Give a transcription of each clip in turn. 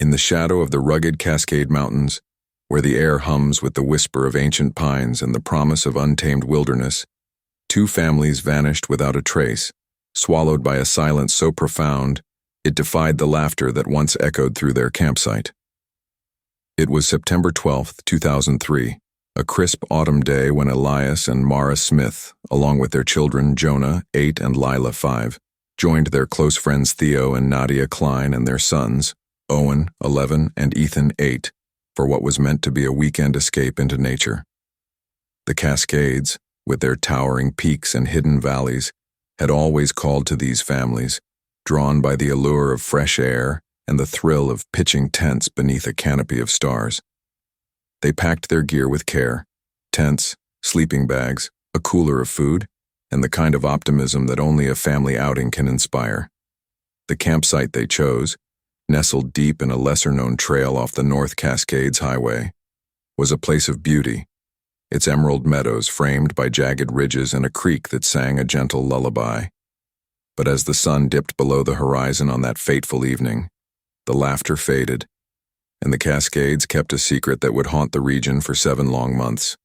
In the shadow of the rugged Cascade Mountains, where the air hums with the whisper of ancient pines and the promise of untamed wilderness, two families vanished without a trace, swallowed by a silence so profound it defied the laughter that once echoed through their campsite. It was September 12, 2003, a crisp autumn day when Elias and Mara Smith, along with their children Jonah, 8, and Lila, 5, joined their close friends Theo and Nadia Klein and their sons, Owen, 11, and Ethan, 8, for what was meant to be a weekend escape into nature. The Cascades, with their towering peaks and hidden valleys, had always called to these families, drawn by the allure of fresh air and the thrill of pitching tents beneath a canopy of stars. They packed their gear with care: tents, sleeping bags, a cooler of food, and the kind of optimism that only a family outing can inspire. The campsite they chose, nestled deep in a lesser-known trail off the North Cascades Highway, was a place of beauty, its emerald meadows framed by jagged ridges and a creek that sang a gentle lullaby. But as the sun dipped below the horizon on that fateful evening, the laughter faded, and the Cascades kept a secret that would haunt the region for 7 long months.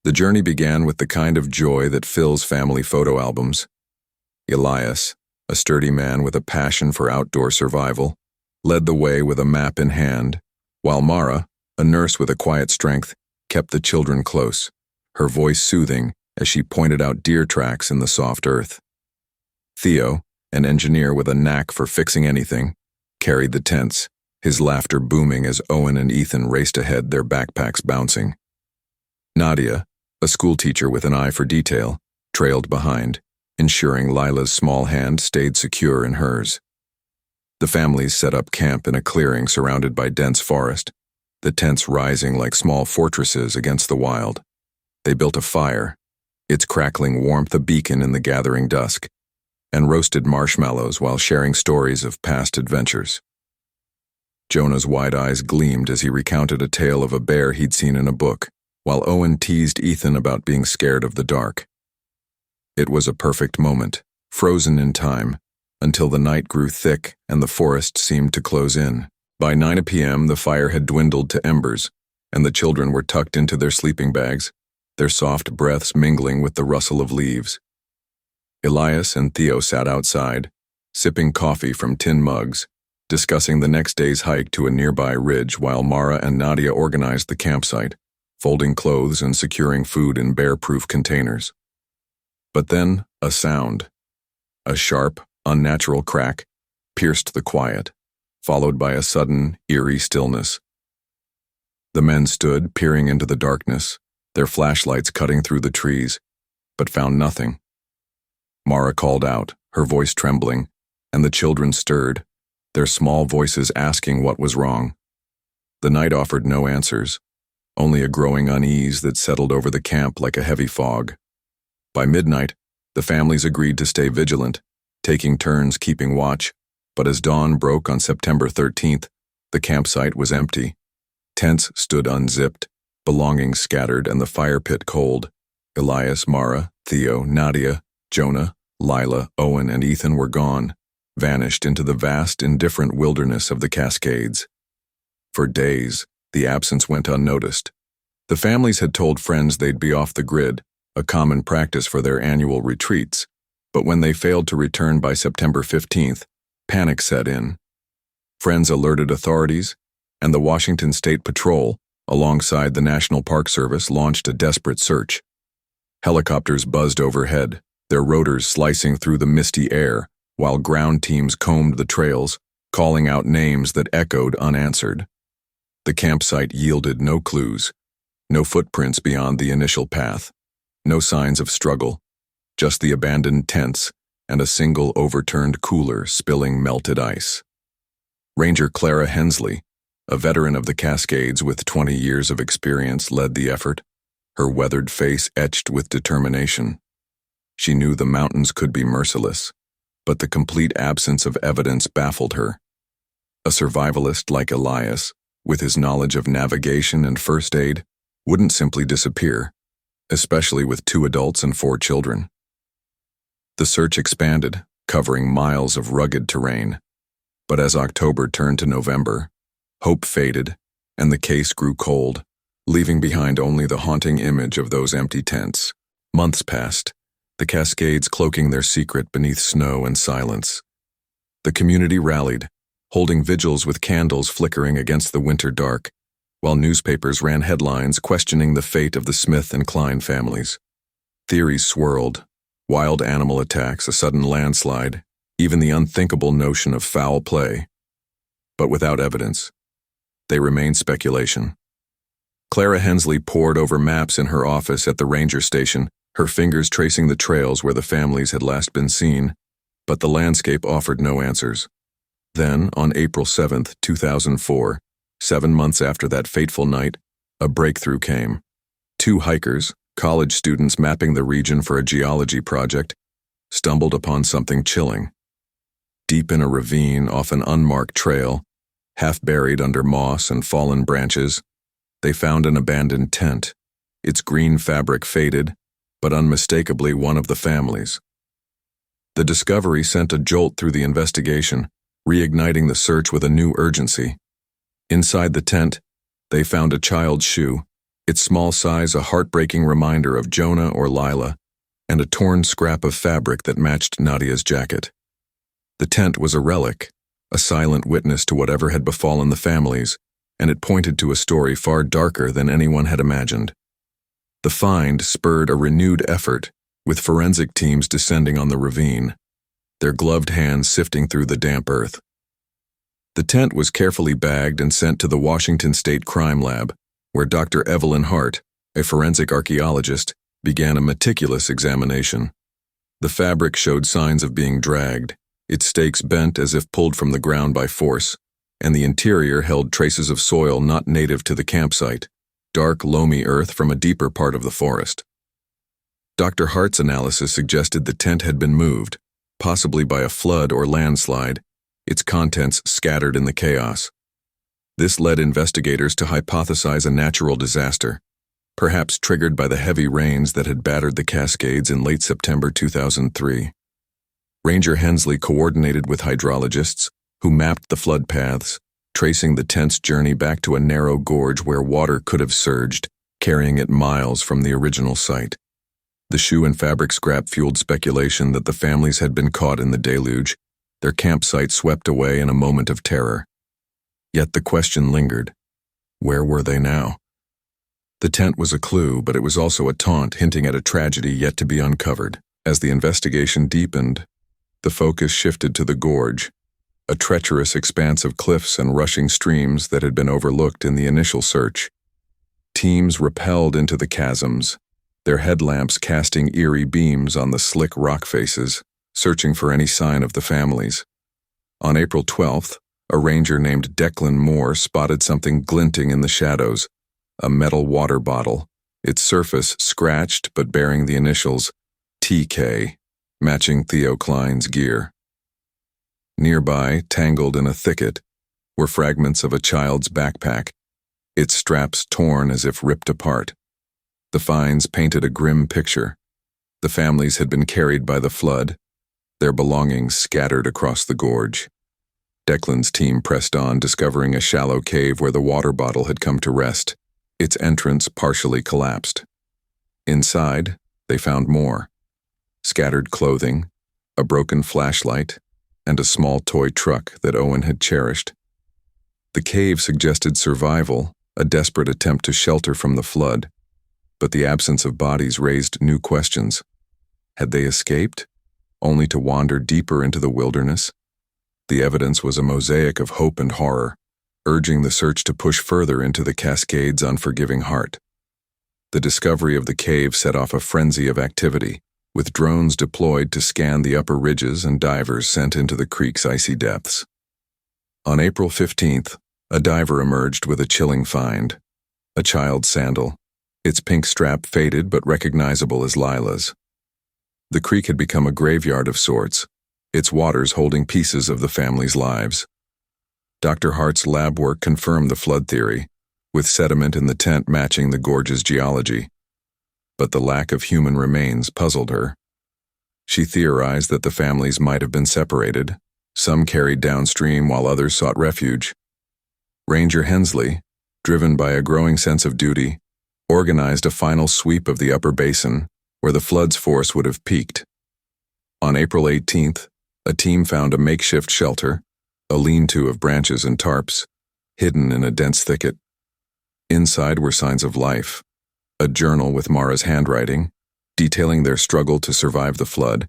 The journey began with the kind of joy that fills family photo albums. Elias, a sturdy man with a passion for outdoor survival, led the way with a map in hand, while Mara, a nurse with a quiet strength, kept the children close, her voice soothing as she pointed out deer tracks in the soft earth. Theo, an engineer with a knack for fixing anything, carried the tents, his laughter booming as Owen and Ethan raced ahead, their backpacks bouncing. Nadia, a schoolteacher with an eye for detail, trailed behind, ensuring Lila's small hand stayed secure in hers. The families set up camp in a clearing surrounded by dense forest, the tents rising like small fortresses against the wild. They built a fire, its crackling warmth a beacon in the gathering dusk, and roasted marshmallows while sharing stories of past adventures. Jonah's wide eyes gleamed as he recounted a tale of a bear he'd seen in a book, while Owen teased Ethan about being scared of the dark. It was a perfect moment, frozen in time, until the night grew thick and the forest seemed to close in. By 9 p.m. the fire had dwindled to embers, and the children were tucked into their sleeping bags, their soft breaths mingling with the rustle of leaves. Elias and Theo sat outside, sipping coffee from tin mugs, discussing the next day's hike to a nearby ridge, while Mara and Nadia organized the campsite, folding clothes and securing food in bear-proof containers. But then, a sound. A sharp, unnatural crack pierced the quiet, followed by a sudden, eerie stillness. The men stood, peering into the darkness, their flashlights cutting through the trees, but found nothing. Mara called out, her voice trembling, and the children stirred, their small voices asking what was wrong. The night offered no answers, only a growing unease that settled over the camp like a heavy fog. By midnight, the families agreed to stay vigilant, taking turns keeping watch, but as dawn broke on September 13th, the campsite was empty. Tents stood unzipped, belongings scattered, and the fire pit cold. Elias, Mara, Theo, Nadia, Jonah, Lila, Owen, and Ethan were gone, vanished into the vast, indifferent wilderness of the Cascades. For days, the absence went unnoticed. The families had told friends they'd be off the grid, a common practice for their annual retreats, but when they failed to return by September 15th, panic set in. Friends alerted authorities, and the Washington State Patrol, alongside the National Park Service, launched a desperate search. Helicopters buzzed overhead, their rotors slicing through the misty air, while ground teams combed the trails, calling out names that echoed unanswered. The campsite yielded no clues, no footprints beyond the initial path, no signs of struggle, just the abandoned tents and a single overturned cooler spilling melted ice. Ranger Clara Hensley, a veteran of the Cascades with 20 years of experience, led the effort, her weathered face etched with determination. She knew the mountains could be merciless, but the complete absence of evidence baffled her. A survivalist like Elias, with his knowledge of navigation and first aid, wouldn't simply disappear, especially with 2 adults and 4 children. The search expanded, covering miles of rugged terrain. But as October turned to November, Hope faded, and the case grew cold, leaving behind only the haunting image of those empty tents. Months passed, the Cascades cloaking their secret beneath snow and silence. The community rallied, holding vigils with candles flickering against the winter dark, while newspapers ran headlines questioning the fate of the Smith and Klein families. Theories swirled: wild animal attacks, a sudden landslide, even the unthinkable notion of foul play. But without evidence, they remained speculation. Clara Hensley pored over maps in her office at the ranger station, her fingers tracing the trails where the families had last been seen, but the landscape offered no answers. Then, on April 7, 2004, 7 months after that fateful night, a breakthrough came. 2 hikers, college students mapping the region for a geology project, stumbled upon something chilling. Deep in a ravine off an unmarked trail, half buried under moss and fallen branches, they found an abandoned tent, its green fabric faded, but unmistakably one of the family's. The discovery sent a jolt through the investigation, reigniting the search with a new urgency. Inside the tent, they found a child's shoe, its small size a heartbreaking reminder of Jonah or Lila, and a torn scrap of fabric that matched Nadia's jacket. The tent was a relic, a silent witness to whatever had befallen the families, and it pointed to a story far darker than anyone had imagined. The find spurred a renewed effort, with forensic teams descending on the ravine, their gloved hands sifting through the damp earth. The tent was carefully bagged and sent to the Washington State Crime Lab, where Dr. Evelyn Hart, a forensic archaeologist, began a meticulous examination. The fabric showed signs of being dragged, its stakes bent as if pulled from the ground by force, and the interior held traces of soil not native to the campsite, dark, loamy earth from a deeper part of the forest. Dr. Hart's analysis suggested the tent had been moved, possibly by a flood or landslide, its contents scattered in the chaos. This led investigators to hypothesize a natural disaster, perhaps triggered by the heavy rains that had battered the Cascades in late September 2003. Ranger Hensley coordinated with hydrologists, who mapped the flood paths, tracing the tent's journey back to a narrow gorge where water could have surged, carrying it miles from the original site. The shoe and fabric scrap fueled speculation that the families had been caught in the deluge, their campsite swept away in a moment of terror. Yet the question lingered: where were they now? The tent was a clue, but it was also a taunt hinting at a tragedy yet to be uncovered. As the investigation deepened, the focus shifted to the gorge, a treacherous expanse of cliffs and rushing streams that had been overlooked in the initial search. Teams rappelled into the chasms, their headlamps casting eerie beams on the slick rock faces, searching for any sign of the families. On April 12th, a ranger named Declan Moore spotted something glinting in the shadows, a metal water bottle, its surface scratched but bearing the initials TK, matching Theo Klein's gear. Nearby, tangled in a thicket, were fragments of a child's backpack, its straps torn as if ripped apart. The finds painted a grim picture. The families had been carried by the flood, their belongings scattered across the gorge. Declan's team pressed on, discovering a shallow cave where the water bottle had come to rest, its entrance partially collapsed. Inside, they found more: scattered clothing, a broken flashlight, and a small toy truck that Owen had cherished. The cave suggested survival, a desperate attempt to shelter from the flood, but the absence of bodies raised new questions. Had they escaped, only to wander deeper into the wilderness? The evidence was a mosaic of hope and horror, urging the search to push further into the Cascades' unforgiving heart. The discovery of the cave set off a frenzy of activity, with drones deployed to scan the upper ridges and divers sent into the creek's icy depths. On April 15th, a diver emerged with a chilling find: a child's sandal, its pink strap faded but recognizable as Lila's. The creek had become a graveyard of sorts, its waters holding pieces of the family's lives. Dr. Hart's lab work confirmed the flood theory, with sediment in the tent matching the gorge's geology. But the lack of human remains puzzled her. She theorized that the families might have been separated, some carried downstream while others sought refuge. Ranger Hensley, driven by a growing sense of duty, organized a final sweep of the upper basin where the flood's force would have peaked. On April 18th, a team found a makeshift shelter, a lean-to of branches and tarps, hidden in a dense thicket. Inside were signs of life, a journal with Mara's handwriting, detailing their struggle to survive the flood,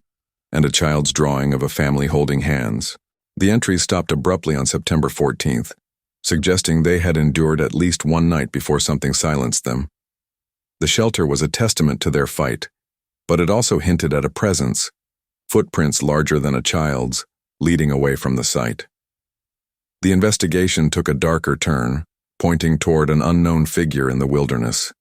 and a child's drawing of a family holding hands. The entries stopped abruptly on September 14th, suggesting they had endured at least one night before something silenced them. The shelter was a testament to their fight, but it also hinted at a presence, footprints larger than a child's, leading away from the site. The investigation took a darker turn, pointing toward an unknown figure in the wilderness.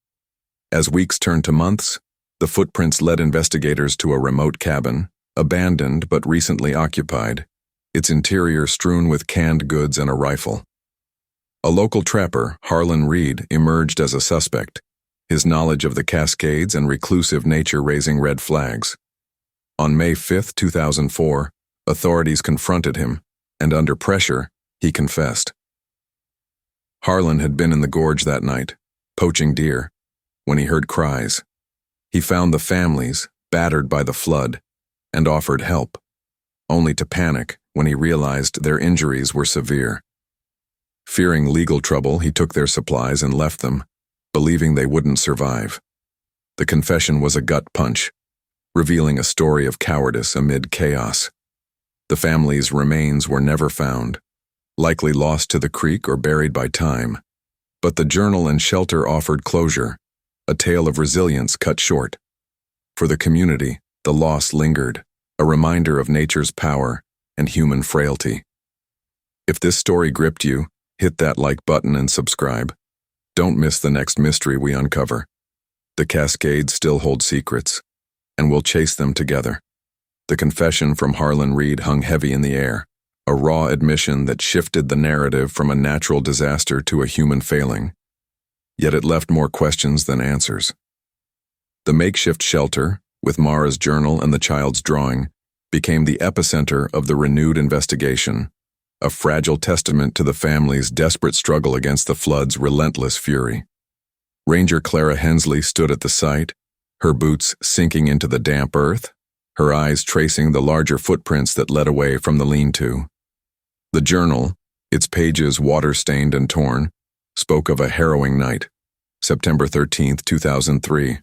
As weeks turned to months, the footprints led investigators to a remote cabin, abandoned but recently occupied, its interior strewn with canned goods and a rifle. A local trapper, Harlan Reed, emerged as a suspect, his knowledge of the Cascades and reclusive nature raising red flags. On May 5, 2004, authorities confronted him, and under pressure, he confessed. Harlan had been in the gorge that night, poaching deer, when he heard cries. He found the families, battered by the flood, and offered help, only to panic when he realized their injuries were severe. Fearing legal trouble, he took their supplies and left them, believing they wouldn't survive. The confession was a gut punch, revealing a story of cowardice amid chaos. The family's remains were never found, likely lost to the creek or buried by time. But the journal and shelter offered closure, a tale of resilience cut short. For the community, the loss lingered, a reminder of nature's power and human frailty. If this story gripped you, hit that like button and subscribe. Don't miss the next mystery we uncover. The Cascades still hold secrets, and we'll chase them together. The confession from Harlan Reed hung heavy in the air, a raw admission that shifted the narrative from a natural disaster to a human failing. Yet it left more questions than answers. The makeshift shelter, with Mara's journal and the child's drawing, became the epicenter of the renewed investigation, a fragile testament to the family's desperate struggle against the flood's relentless fury. Ranger Clara Hensley stood at the site, her boots sinking into the damp earth, her eyes tracing the larger footprints that led away from the lean-to. The journal, its pages water-stained and torn, spoke of a harrowing night, September 13, 2003,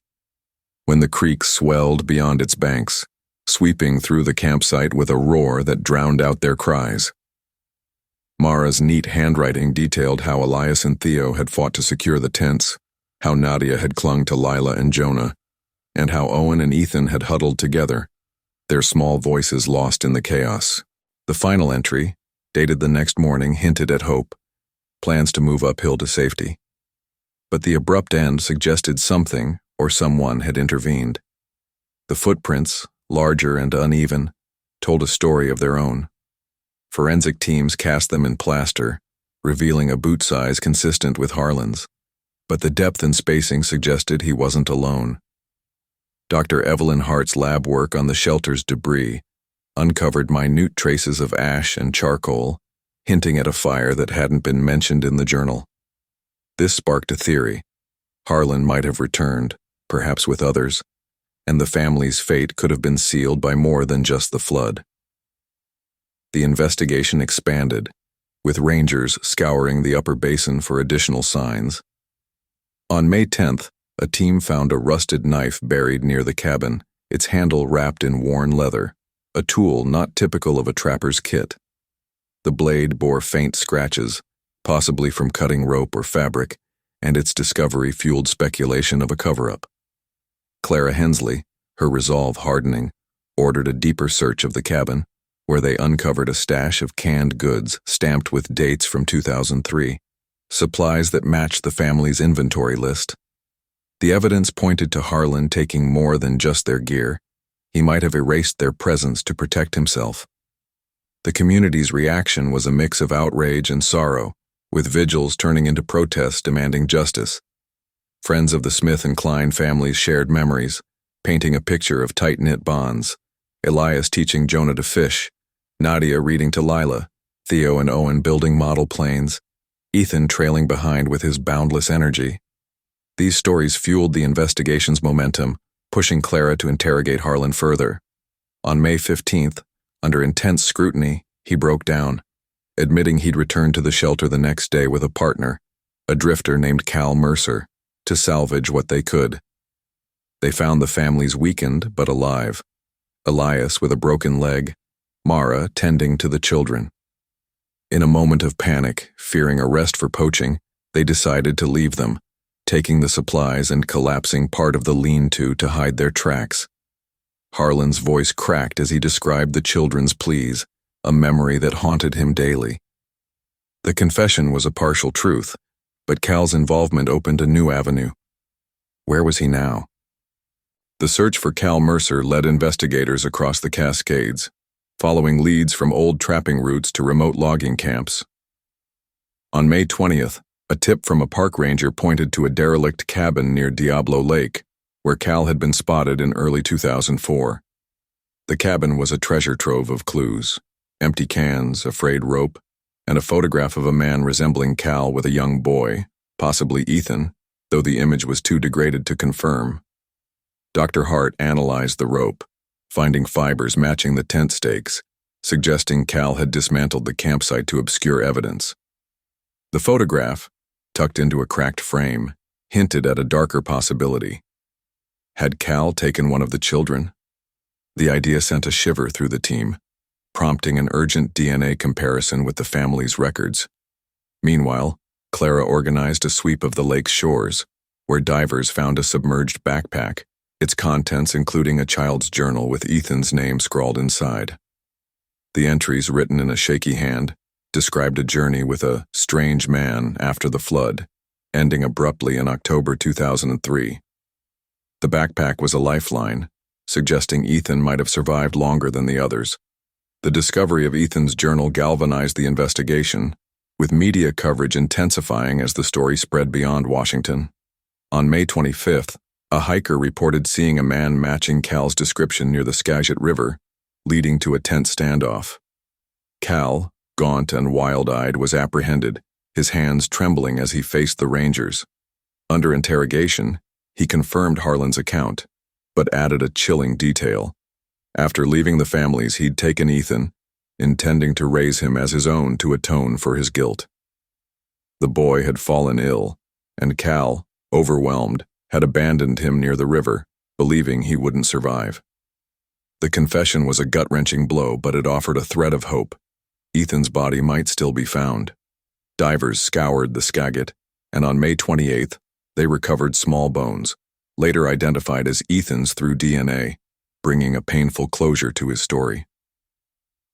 when the creek swelled beyond its banks, sweeping through the campsite with a roar that drowned out their cries. Mara's neat handwriting detailed how Elias and Theo had fought to secure the tents, how Nadia had clung to Lila and Jonah, and how Owen and Ethan had huddled together, their small voices lost in the chaos. The final entry, dated the next morning, hinted at hope, plans to move uphill to safety. But the abrupt end suggested something or someone had intervened. The footprints, larger and uneven, told a story of their own. Forensic teams cast them in plaster, revealing a boot size consistent with Harlan's, but the depth and spacing suggested he wasn't alone. Dr. Evelyn Hart's lab work on the shelter's debris uncovered minute traces of ash and charcoal, hinting at a fire that hadn't been mentioned in the journal. This sparked a theory. Harlan might have returned, perhaps with others, and the family's fate could have been sealed by more than just the flood. The investigation expanded, with rangers scouring the upper basin for additional signs. On May 10th, a team found a rusted knife buried near the cabin, its handle wrapped in worn leather, a tool not typical of a trapper's kit. The blade bore faint scratches, possibly from cutting rope or fabric, and its discovery fueled speculation of a cover-up. Clara Hensley, her resolve hardening, ordered a deeper search of the cabin, where they uncovered a stash of canned goods stamped with dates from 2003, supplies that matched the family's inventory list. The evidence pointed to Harlan taking more than just their gear. He might have erased their presence to protect himself. The community's reaction was a mix of outrage and sorrow, with vigils turning into protests demanding justice. Friends of the Smith and Klein families shared memories, painting a picture of tight-knit bonds, Elias teaching Jonah to fish, Nadia reading to Lila, Theo and Owen building model planes, Ethan trailing behind with his boundless energy. These stories fueled the investigation's momentum, pushing Clara to interrogate Harlan further. On May 15th, under intense scrutiny, he broke down, admitting he'd returned to the shelter the next day with a partner, a drifter named Cal Mercer, to salvage what they could. They found the families weakened but alive, Elias with a broken leg, Mara tending to the children. In a moment of panic, fearing arrest for poaching, they decided to leave them, taking the supplies and collapsing part of the lean-to to hide their tracks. Harlan's voice cracked as he described the children's pleas, a memory that haunted him daily. The confession was a partial truth, but Cal's involvement opened a new avenue. Where was he now? The search for Cal Mercer led investigators across the Cascades, following leads from old trapping routes to remote logging camps. On May 20th, a tip from a park ranger pointed to a derelict cabin near Diablo Lake, where Cal had been spotted in early 2004. The cabin was a treasure trove of clues: empty cans, a frayed rope, and a photograph of a man resembling Cal with a young boy, possibly Ethan, though the image was too degraded to confirm. Dr. Hart analyzed the rope, finding fibers matching the tent stakes, suggesting Cal had dismantled the campsite to obscure evidence. The photograph, tucked into a cracked frame, hinted at a darker possibility. Had Cal taken one of the children? The idea sent a shiver through the team, prompting an urgent DNA comparison with the family's records. Meanwhile, Clara organized a sweep of the lake's shores, where divers found a submerged backpack, its contents including a child's journal with Ethan's name scrawled inside. The entries, written in a shaky hand, described a journey with a strange man after the flood, ending abruptly in October 2003. The backpack was a lifeline, suggesting Ethan might have survived longer than the others. The discovery of Ethan's journal galvanized the investigation, with media coverage intensifying as the story spread beyond Washington. On May 25th, a hiker reported seeing a man matching Cal's description near the Skagit River, leading to a tense standoff. Cal, gaunt and wild-eyed, was apprehended, his hands trembling as he faced the rangers. Under interrogation, he confirmed Harlan's account, but added a chilling detail. After leaving the families, he'd taken Ethan, intending to raise him as his own to atone for his guilt. The boy had fallen ill, and Cal, overwhelmed, had abandoned him near the river, believing he wouldn't survive. The confession was a gut-wrenching blow, but it offered a thread of hope. Ethan's body might still be found. Divers scoured the Skagit, and on May 28th, they recovered small bones, later identified as Ethan's through DNA, bringing a painful closure to his story.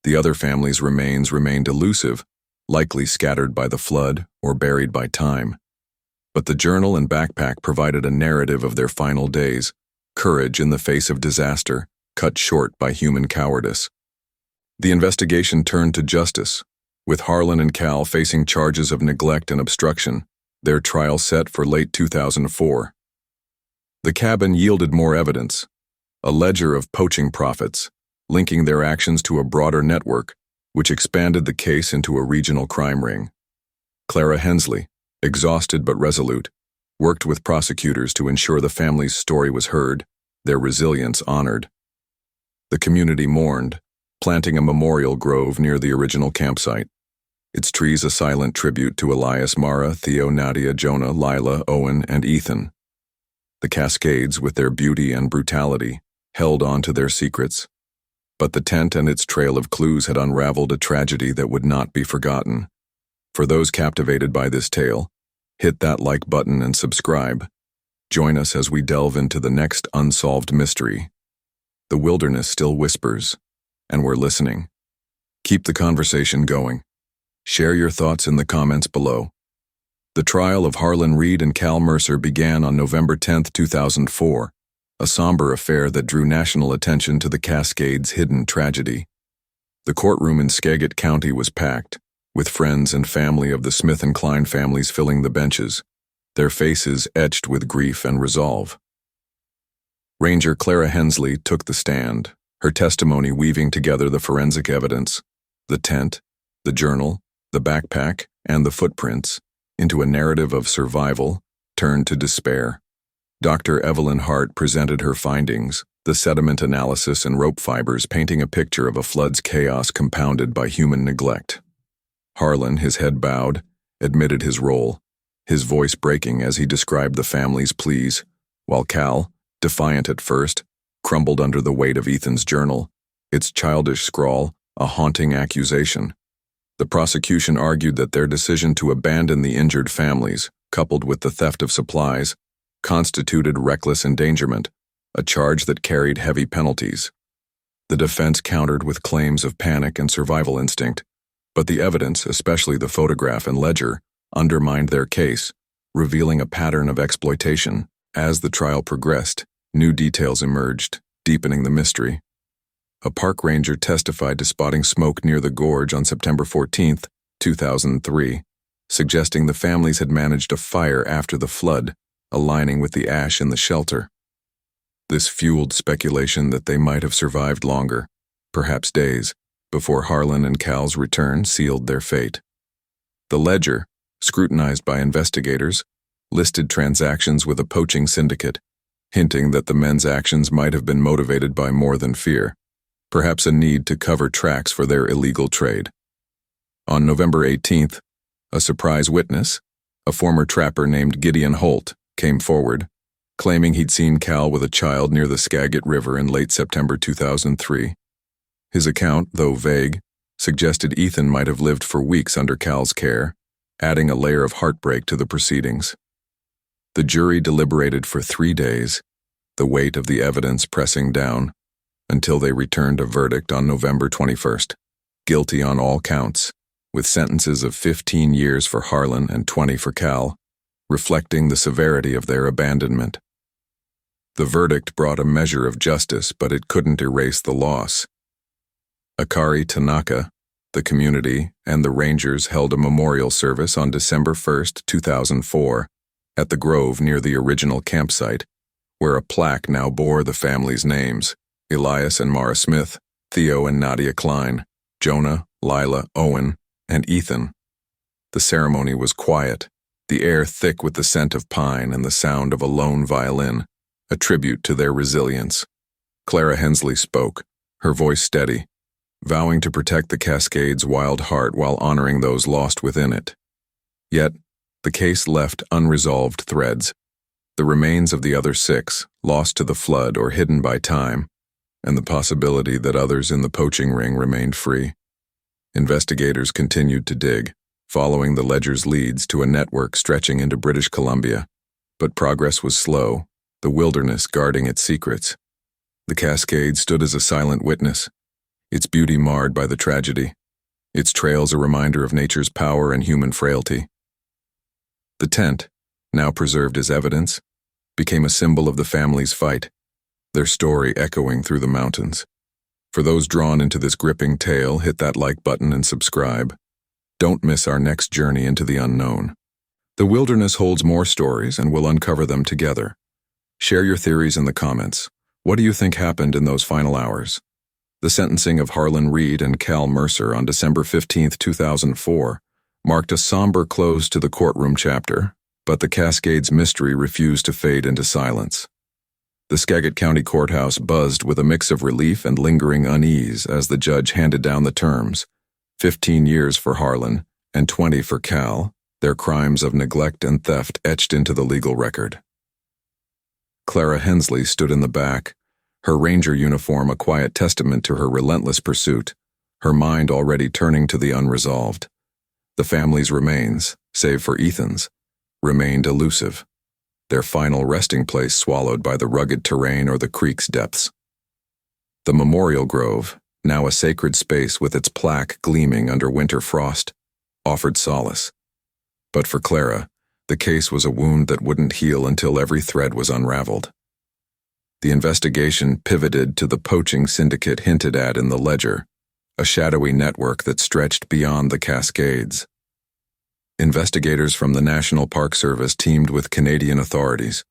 The other family's remains remained elusive, likely scattered by the flood or buried by time. But the journal and backpack provided a narrative of their final days, courage in the face of disaster, cut short by human cowardice. The investigation turned to justice, with Harlan and Cal facing charges of neglect and obstruction, their trial set for late 2004. The cabin yielded more evidence, a ledger of poaching profits, linking their actions to a broader network, which expanded the case into a regional crime ring. Clara Hensley, exhausted but resolute, worked with prosecutors to ensure the family's story was heard, their resilience honored. The community mourned, planting a memorial grove near the original campsite, its trees a silent tribute to Elias, Mara, Theo, Nadia, Jonah, Lila, Owen, and Ethan. The Cascades, with their beauty and brutality, held on to their secrets. But the tent and its trail of clues had unraveled a tragedy that would not be forgotten. For those captivated by this tale, hit that like button and subscribe. Join us as we delve into the next unsolved mystery. The wilderness still whispers, and we're listening. Keep the conversation going. Share your thoughts in the comments below. The trial of Harlan Reed and Cal Mercer began on November 10, 2004, a somber affair that drew national attention to the Cascades' hidden tragedy. The courtroom in Skagit County was packed, with friends and family of the Smith and Klein families filling the benches, their faces etched with grief and resolve. Ranger Clara Hensley took the stand, her testimony weaving together the forensic evidence, the tent, the journal, the backpack, and the footprints, into a narrative of survival turned to despair. Dr. Evelyn Hart presented her findings, the sediment analysis and rope fibers painting a picture of a flood's chaos compounded by human neglect. Harlan, his head bowed, admitted his role, his voice breaking as he described the family's pleas, while Cal, defiant at first, crumbled under the weight of Ethan's journal, its childish scrawl, a haunting accusation. The prosecution argued that their decision to abandon the injured families, coupled with the theft of supplies, constituted reckless endangerment, a charge that carried heavy penalties. The defense countered with claims of panic and survival instinct, but the evidence, especially the photograph and ledger, undermined their case, revealing a pattern of exploitation. As the trial progressed, new details emerged, deepening the mystery. A park ranger testified to spotting smoke near the gorge on September 14, 2003, suggesting the families had managed a fire after the flood, aligning with the ash in the shelter. This fueled speculation that they might have survived longer, perhaps days, before Harlan and Cal's return sealed their fate. The ledger, scrutinized by investigators, listed transactions with a poaching syndicate, hinting that the men's actions might have been motivated by more than fear, perhaps a need to cover tracks for their illegal trade. On November 18th, a surprise witness, a former trapper named Gideon Holt, came forward, claiming he'd seen Cal with a child near the Skagit River in late September 2003. His account, though vague, suggested Ethan might have lived for weeks under Cal's care, adding a layer of heartbreak to the proceedings. The jury deliberated for 3 days, the weight of the evidence pressing down, until they returned a verdict on November 21st, guilty on all counts, with sentences of 15 years for Harlan and 20 for Cal, reflecting the severity of their abandonment. The verdict brought a measure of justice, but it couldn't erase the loss. Akari Tanaka, the community, and the Rangers held a memorial service on December 1, 2004, at the Grove near the original campsite, where a plaque now bore the family's names: Elias and Mara Smith, Theo and Nadia Klein, Jonah, Lila, Owen, and Ethan. The ceremony was quiet, the air thick with the scent of pine and the sound of a lone violin, a tribute to their resilience. Clara Hensley spoke, her voice steady, vowing to protect the Cascades' wild heart while honoring those lost within it. Yet, the case left unresolved threads, the remains of the other 6, lost to the flood or hidden by time, and the possibility that others in the poaching ring remained free. Investigators continued to dig, following the ledger's leads to a network stretching into British Columbia, but progress was slow, the wilderness guarding its secrets. The Cascade stood as a silent witness, its beauty marred by the tragedy, its trails a reminder of nature's power and human frailty. The tent, now preserved as evidence, became a symbol of the family's fight, their story echoing through the mountains. For those drawn into this gripping tale, hit that like button and subscribe. Don't miss our next journey into the unknown. The wilderness holds more stories, and we'll uncover them together. Share your theories in the comments. What do you think happened in those final hours? The sentencing of Harlan Reed and Cal Mercer on December 15, 2004, marked a somber close to the courtroom chapter, but the Cascades mystery refused to fade into silence. The Skagit County Courthouse buzzed with a mix of relief and lingering unease as the judge handed down the terms: 15 years for Harlan and 20 for Cal, their crimes of neglect and theft etched into the legal record. Clara Hensley stood in the back, her ranger uniform a quiet testament to her relentless pursuit, her mind already turning to the unresolved. The family's remains, save for Ethan's, remained elusive, their final resting place swallowed by the rugged terrain or the creek's depths. The memorial grove, now a sacred space with its plaque gleaming under winter frost, offered solace. But for Clara, the case was a wound that wouldn't heal until every thread was unraveled. The investigation pivoted to the poaching syndicate hinted at in the ledger, a shadowy network that stretched beyond the Cascades. Investigators from the National Park Service teamed with Canadian authorities,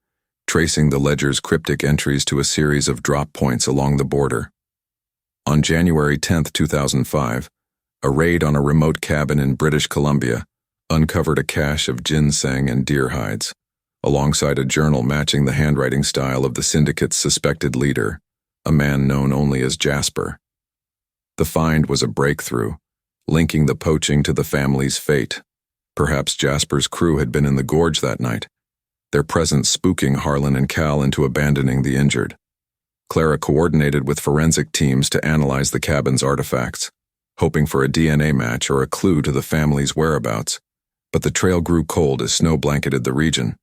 tracing the ledger's cryptic entries to a series of drop points along the border. On January 10, 2005, a raid on a remote cabin in British Columbia, uncovered a cache of ginseng and deer hides, alongside a journal matching the handwriting style of the syndicate's suspected leader, a man known only as Jasper. The find was a breakthrough, linking the poaching to the family's fate. Perhaps Jasper's crew had been in the gorge that night, their presence spooking Harlan and Cal into abandoning the injured. Clara coordinated with forensic teams to analyze the cabin's artifacts, hoping for a DNA match or a clue to the family's whereabouts, but the trail grew cold as snow blanketed the region.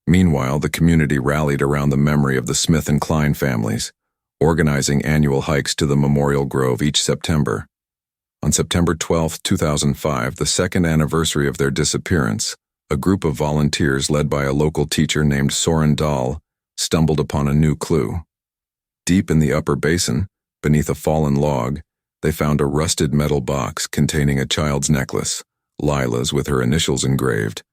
Meanwhile, the community rallied around the memory of the Smith and Klein families, organizing annual hikes to the Memorial Grove each September. On September 12, 2005, the second anniversary of their disappearance, a group of volunteers led by a local teacher named Soren Dahl stumbled upon a new clue. Deep in the upper basin, beneath a fallen log, they found a rusted metal box containing a child's necklace, Lila's with her initials engraved,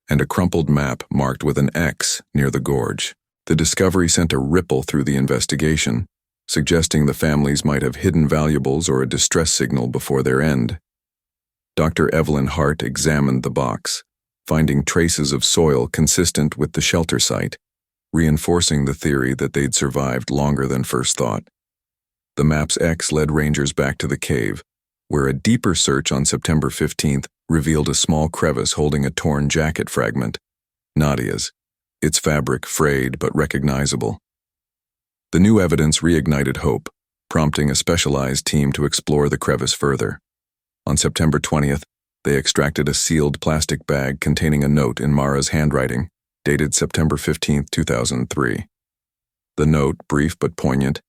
and a crumpled map marked with an X near the gorge. The discovery sent a ripple through the investigation, suggesting the families might have hidden valuables or a distress signal before their end. Dr. Evelyn Hart examined the box, finding traces of soil consistent with the shelter site, reinforcing the theory that they'd survived longer than first thought. The map's X led rangers back to the cave, where a deeper search on September 15th revealed a small crevice holding a torn jacket fragment, Nadia's, its fabric frayed but recognizable. The new evidence reignited hope, prompting a specialized team to explore the crevice further. On September 20th, they extracted a sealed plastic bag containing a note in Mara's handwriting, dated September 15, 2003. The note, brief but poignant,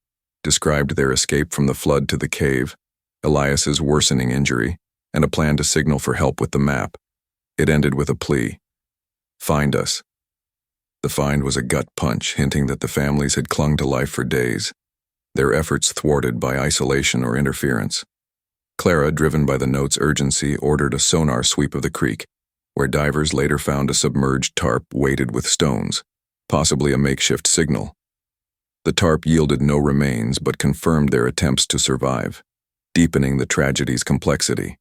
described their escape from the flood to the cave, Elias's worsening injury, and a plan to signal for help with the map. It ended with a plea: "Find us." The find was a gut punch, hinting that the families had clung to life for days, their efforts thwarted by isolation or interference. Clara, driven by the note's urgency, ordered a sonar sweep of the creek, where divers later found a submerged tarp weighted with stones, possibly a makeshift signal. The tarp yielded no remains but confirmed their attempts to survive, deepening the tragedy's complexity.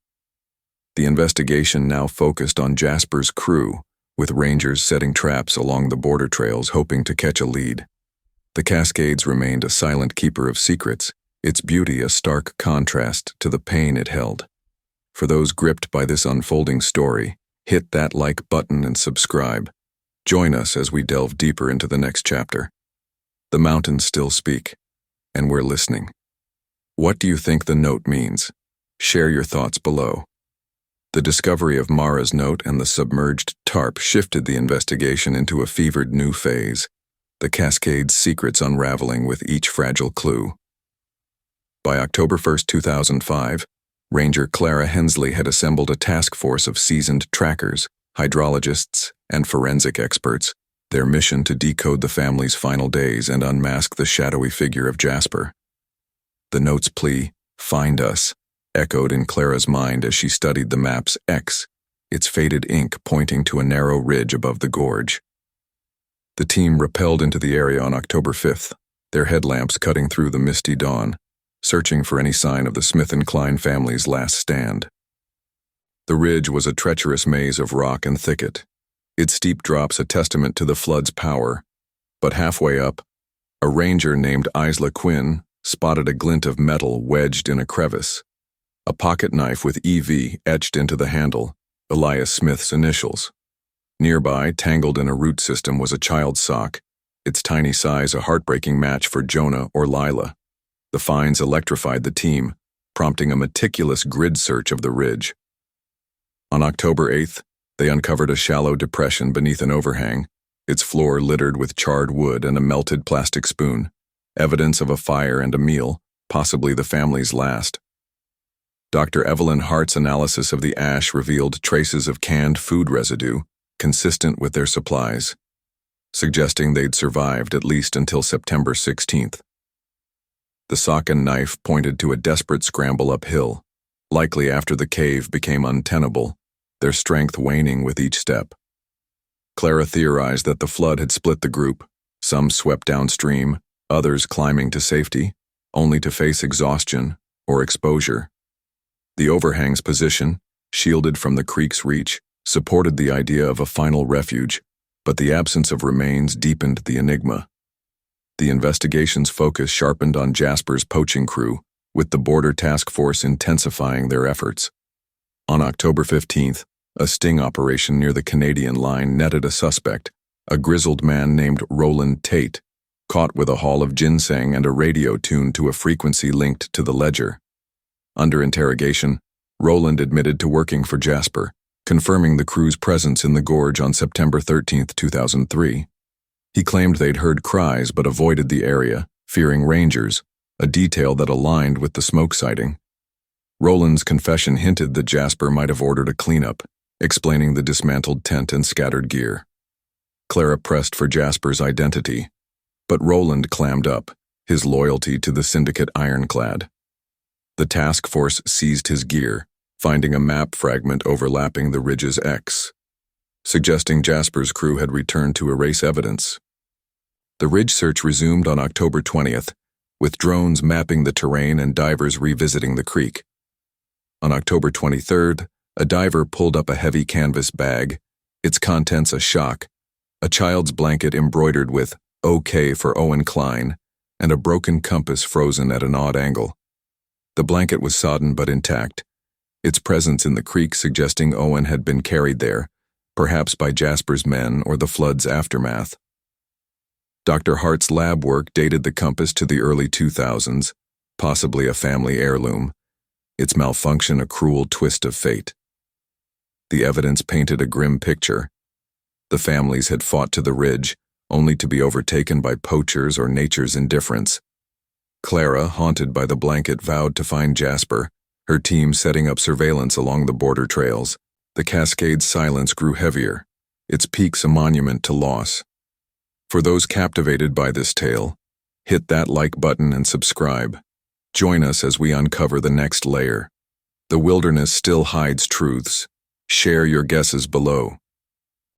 The investigation now focused on Jasper's crew, with rangers setting traps along the border trails hoping to catch a lead. The Cascades remained a silent keeper of secrets, its beauty a stark contrast to the pain it held. For those gripped by this unfolding story, hit that like button and subscribe. Join us as we delve deeper into the next chapter. The mountains still speak, and we're listening. What do you think the note means? Share your thoughts below. The discovery of Mara's note and the submerged tarp shifted the investigation into a fevered new phase, the Cascades' secrets unraveling with each fragile clue. By October 1, 2005, Ranger Clara Hensley had assembled a task force of seasoned trackers, hydrologists, and forensic experts, their mission to decode the family's final days and unmask the shadowy figure of Jasper. The note's plea, "Find us," echoed in Clara's mind as she studied the map's X, its faded ink pointing to a narrow ridge above the gorge. The team rappelled into the area on October 5th, their headlamps cutting through the misty dawn, searching for any sign of the Smith and Klein family's last stand. The ridge was a treacherous maze of rock and thicket, its steep drops a testament to the flood's power. But halfway up, a ranger named Isla Quinn spotted a glint of metal wedged in a crevice, a pocket knife with EV etched into the handle, Elias Smith's initials. Nearby, tangled in a root system, was a child's sock, its tiny size a heartbreaking match for Jonah or Lila. The finds electrified the team, prompting a meticulous grid search of the ridge. On October 8th, they uncovered a shallow depression beneath an overhang, its floor littered with charred wood and a melted plastic spoon, evidence of a fire and a meal, possibly the family's last. Dr. Evelyn Hart's analysis of the ash revealed traces of canned food residue, consistent with their supplies, suggesting they'd survived at least until September 16th. The sock and knife pointed to a desperate scramble uphill, likely after the cave became untenable, their strength waning with each step. Clara theorized that the flood had split the group, some swept downstream, others climbing to safety, only to face exhaustion or exposure. The overhang's position, shielded from the creek's reach, supported the idea of a final refuge, but the absence of remains deepened the enigma. The investigation's focus sharpened on Jasper's poaching crew, with the Border Task Force intensifying their efforts. On October 15th, a sting operation near the Canadian line netted a suspect, a grizzled man named Roland Tate, caught with a haul of ginseng and a radio tuned to a frequency linked to the ledger. Under interrogation, Roland admitted to working for Jasper, confirming the crew's presence in the gorge on September 13, 2003. He claimed they'd heard cries but avoided the area, fearing rangers, a detail that aligned with the smoke sighting. Roland's confession hinted that Jasper might have ordered a cleanup, explaining the dismantled tent and scattered gear. Clara pressed for Jasper's identity, but Roland clammed up, his loyalty to the syndicate ironclad. The task force seized his gear, finding a map fragment overlapping the ridge's X, suggesting Jasper's crew had returned to erase evidence. The ridge search resumed on October 20th, with drones mapping the terrain and divers revisiting the creek. On October 23rd, a diver pulled up a heavy canvas bag, its contents a shock, a child's blanket embroidered with OK for Owen Klein, and a broken compass frozen at an odd angle. The blanket was sodden but intact, its presence in the creek suggesting Owen had been carried there, perhaps by Jasper's men or the flood's aftermath. Dr. Hart's lab work dated the compass to the early 2000s, possibly a family heirloom, its malfunction a cruel twist of fate. The evidence painted a grim picture. The families had fought to the ridge, only to be overtaken by poachers or nature's indifference. Clara, haunted by the blanket, vowed to find Jasper, her team setting up surveillance along the border trails. The Cascades' silence grew heavier, its peaks a monument to loss. For those captivated by this tale, hit that like button and subscribe. Join us as we uncover the next layer. The wilderness still hides truths. Share your guesses below.